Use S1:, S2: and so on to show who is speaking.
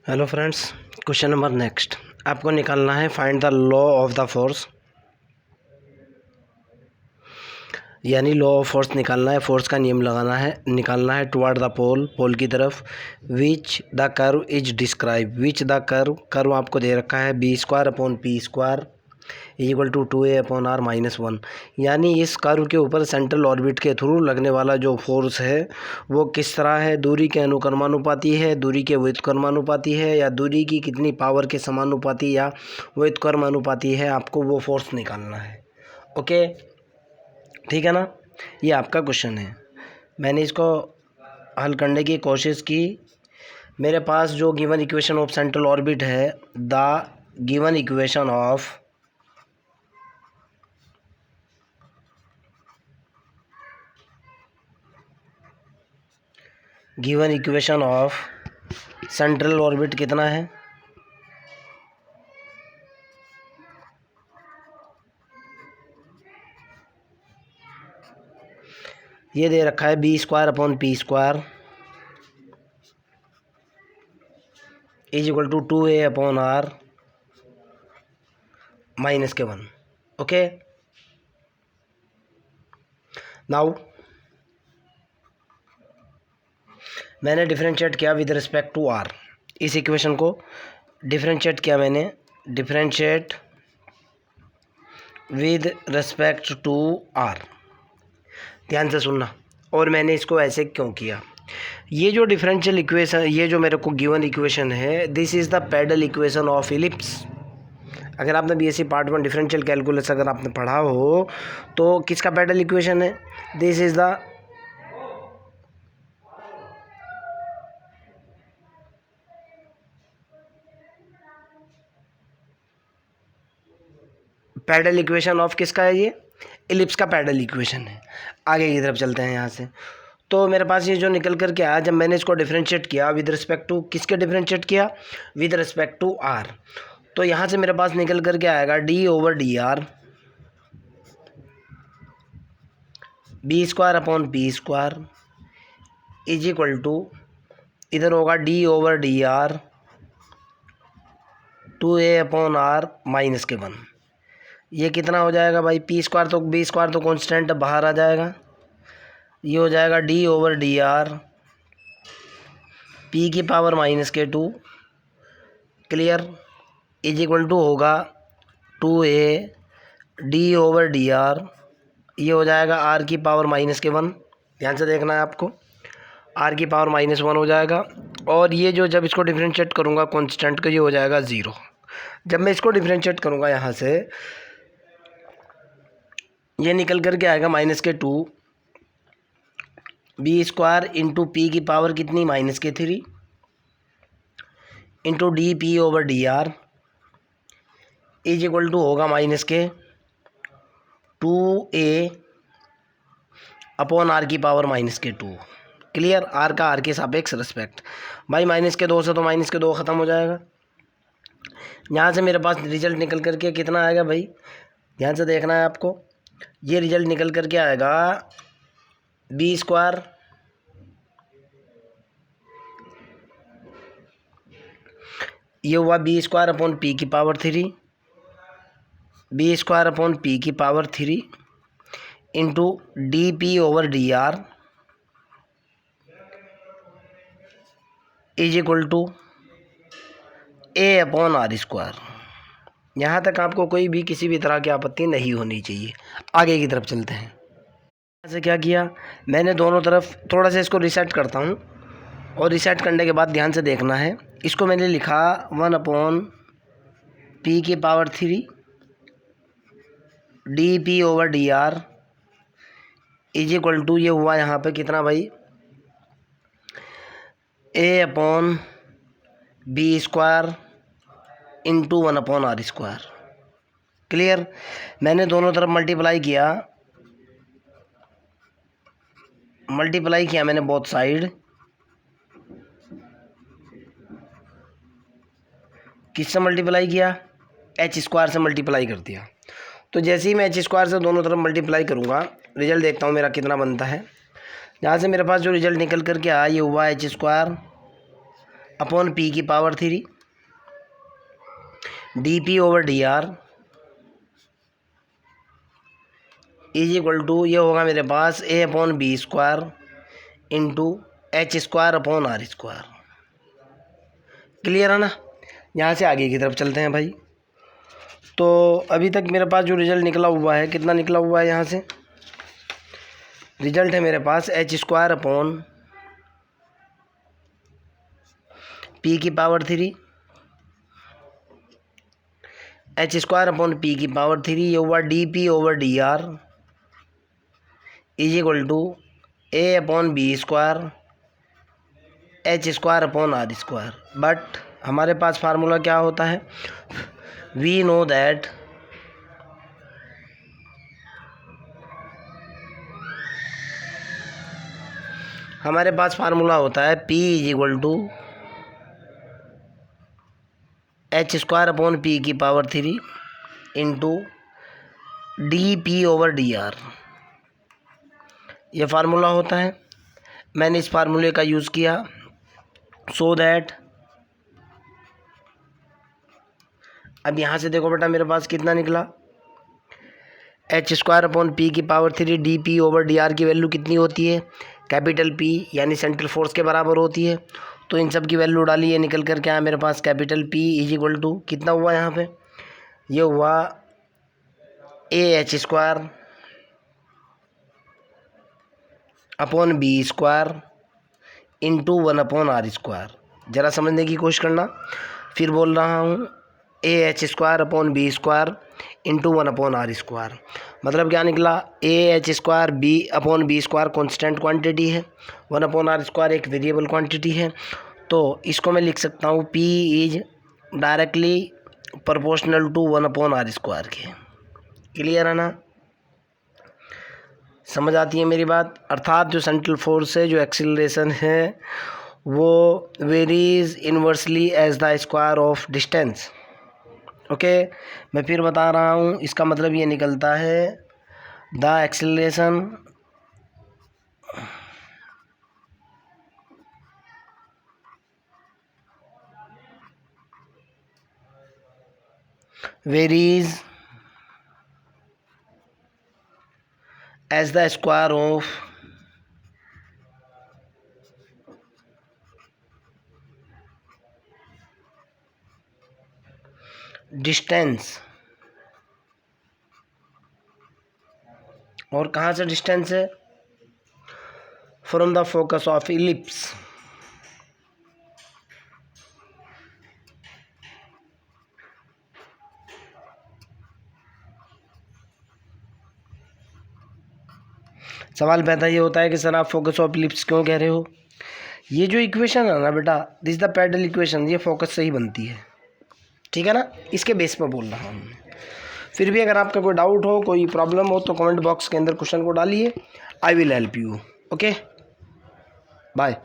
S1: Hello friends, question number next आपको निकालना है find the law of the force, यानी लॉ ऑफ फोर्स निकालना है। फोर्स का नियम निकालना है टुवर्ड द पोल की तरफ। Which the curve is describe, which the curve आपको दे रखा है b² / p² equal to 2a/r-1, यानी इस कर्व के ऊपर सेंट्रल ऑर्बिट के थ्रू लगने वाला जो फोर्स है वो किस तरह है, दूरी के अनुक्रमानुपाती है, दूरी के व्युत्क्रमानुपाती है, या दूरी की कितनी पावर के समानुपाती या व्युत्क्रमानुपाती है, आपको वो फोर्स निकालना है। ओके, ठीक है ना। ये आपका क्वेश्चन है। मैंने इसको हल करने की कोशिश की। मेरे पास जो given equation of central orbit है, the given equation of central orbit कितना है, ये दे रखा है b² / p² is equal to 2a/r-1। Okay, now मैंने डिफरेंशिएट किया विद रिस्पेक्ट टू r। इस इक्वेशन को डिफरेंशिएट किया मैंने, differentiate with respect to r। ध्यान से सुनना। और मैंने इसको ऐसे क्यों किया, ये जो डिफरेंशियल इक्वेशन, ये जो मेरे को गिवन इक्वेशन है, this is the pedal equation of ellipse. अगर आपने बीएससी पार्ट 1 डिफरेंशियल कैलकुलस अगर आपने पढ़ा हो तो किसका पैडल इक्वेशन है, this is the pedal equation of किसका है, ये इलिप्स का पैडल इक्वेशन है। आगे की तरफ चलते हैं यहाँ से। तो मेरे पास ये जो निकल कर के आया, जब मैंने इसको डिफरेंशिएट किया विद रिस्पेक्ट टू, किसके डिफरेंशिएट किया, विद रिस्पेक्ट टू आर, तो यहाँ से मेरे पास निकल कर के आएगा d/dr b² / p² is equal to, इधर होगा d/dr 2a/r-1। ये कितना हो जाएगा भाई, p² तो b² तो कांस्टेंट बाहर आ जाएगा, ये हो जाएगा d/dr p⁻², clear, is equal to होगा 2a d/dr, ये हो जाएगा r⁻⁻1। ध्यान से देखना है आपको, r⁻⁻1 हो जाएगा। और ये जो जब इसको डिफरेंशिएट करूँगा कांस्टेंट का, ये हो जाएगा 0। जब मैं इसको डिफरेंशिएट करूँगा यहाँ से, ये निकल कर के आएगा -2 b² इंटू p की पावर कितनी, -3 into dp/dr is equal to होगा -2a/r⁻²। क्लियर, r का r के सापेक्ष रिस्पेक्ट। भाई -2 से तो -2 ख़त्म हो जाएगा। यहाँ से मेरे पास रिजल्ट निकल करके कितना आएगा भाई, ध्यान से देखना है आपको। ये रिजल्ट निकल करके आएगा b², ये हुआ b²/p⁻³ b²/p⁻³ into dp/dr is equal to a/r²। यहाँ तक आपको कोई भी किसी भी तरह की आपत्ति नहीं होनी चाहिए। आगे की तरफ चलते हैं। यहाँ से क्या किया मैंने, दोनों तरफ थोड़ा सा इसको रीसेट करता हूँ, और रीसेट करने के बाद ध्यान से देखना है। इसको मैंने लिखा 1/p⁻³ dp/dr is equal to, ये हुआ यहाँ पे कितना भाई, a/b² इंटू 1/r²। क्लियर, मैंने दोनों तरफ मल्टीप्लाई किया मैंने बोथ साइड। किससे मल्टीप्लाई किया, h² से मल्टीप्लाई कर दिया। तो जैसे ही मैं h² से दोनों तरफ मल्टीप्लाई करूँगा, रिजल्ट देखता हूँ मेरा कितना बनता है। यहाँ से मेरे पास जो रिजल्ट निकल कर के आया, ये हुआ h² अपॉन पी की power 3 D over D R is equal to, ये होगा मेरे पास A upon B square into H square upon are square. Clear है ना। यहाँ से आगे की तरफ चलते हैं भाई। तो अभी तक मेरे पास जो रिजल्ट निकला हुआ है, कितना निकला हुआ है, यहाँ से रिजल्ट है मेरे पास एच स्क्वायर अपॉन पी की power 3 h square upon P की पावर 3, ये हुआ d P over D R is equal to a upon B square h square upon are square. But हमारे पास फार्मूला क्या होता है, वी नो दैट हमारे पास फार्मूला होता है P is equal to H square upon P की power 3 into D P over D R, ये फार्मूला होता है। मैंने इस फार्मूले का यूज़ किया सो दैट, अब यहाँ से देखो बेटा मेरे पास कितना निकला, एच स्क्वायर अपॉन पी की power 3 D P over D R की वैल्यू कितनी होती है, कैपिटल पी यानी सेंट्रल फोर्स के बराबर होती है। तो इन सब की वैल्यू डाली है, निकल कर क्या है मेरे पास, capital P is equal to कितना हुआ यहाँ पे, ये हुआ A H square upon B square into 1 upon are square. ज़रा समझने की कोशिश करना, फिर बोल रहा हूँ A H square upon B square into 1 upon are square. मतलब क्या निकला, A H square B upon B square constant quantity है, 1 अपॉन आर स्क्वायर एक वेरिएबल क्वांटिटी है। तो इसको मैं लिख सकता हूँ p is directly proportional to 1 upon are square के। क्लियर है ना, समझ आती है मेरी बात। अर्थात जो सेंट्रल फोर्स है, जो एक्सीलरेशन है, वो varies inversely as the square of distance. Okay, मैं फिर बता रहा हूँ, इसका मतलब ये निकलता है the acceleration varies as the square of distance. और कहाँ से डिस्टेंस है, from the focus of ellipse. सवाल पैदा ये होता है कि सर आप फोकस ऑफ इलिप्स क्यों कह रहे हो। ये जो इक्वेशन है ना बेटा, this is the pedal equation, ये फोकस से ही बनती है, ठीक है ना, इसके बेस पर बोल रहा हूँ। फिर भी अगर आपका कोई डाउट हो, कोई प्रॉब्लम हो, तो कमेंट बॉक्स के अंदर क्वेश्चन को डालिए, I will help you. Okay, bye.